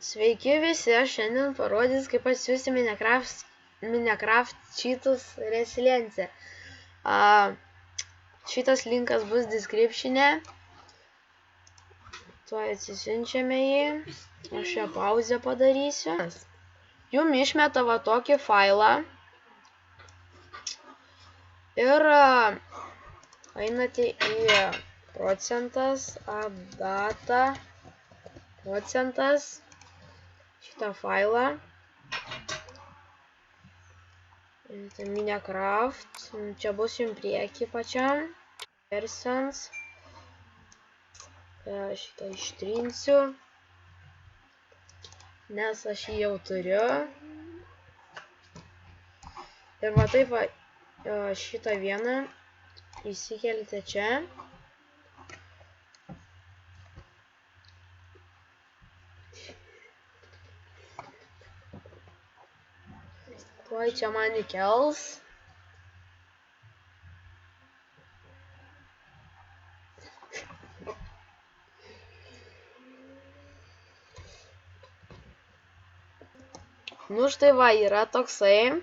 Sveiki visi, aš šiandien parodys, kaip atsiųsti Minecraft cheatus Resilience. Šitas linkas bus description'e. Tuo atsisiunčiame jį. Aš ją pauzę padarysiu. Jums išmeta va tokį failą. Ir einate į procentas, data, procentas. Šitą failą. Minecraft. Čia bus jums priekį pačiam. Versions. Šitą ištrinsiu. Nes aš jį jau turiu. Ir va taip va, šitą vieną įsikelite čia. Tuoj čia man įkels. Nu štai va, yra toksai.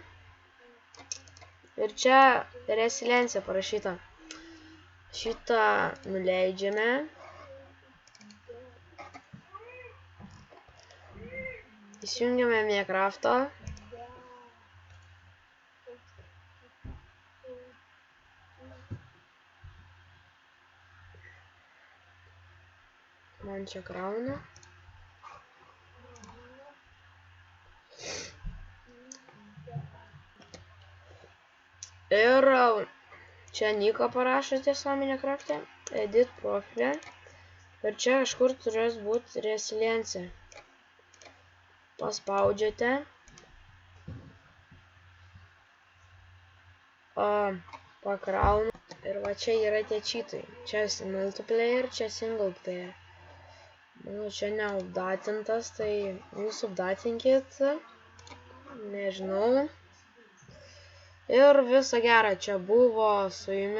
Ir čia Resilience parašyta. Šitą nuleidžiame. Įsijungiame Minecraft'o. Man čia krauna. Ir čia niką parašote savo Minecraft'e. Edit profilę. Ir čia kažkur turės būti Resilience. Paspaudžiate. Pakrauna. Ir va čia yra tie cheatai. Čia multiplayer, čia single player. Mano čia neupdatintas, tai jūs updatinkit. Nežinau. Ir viso gero, čia buvo su jumis.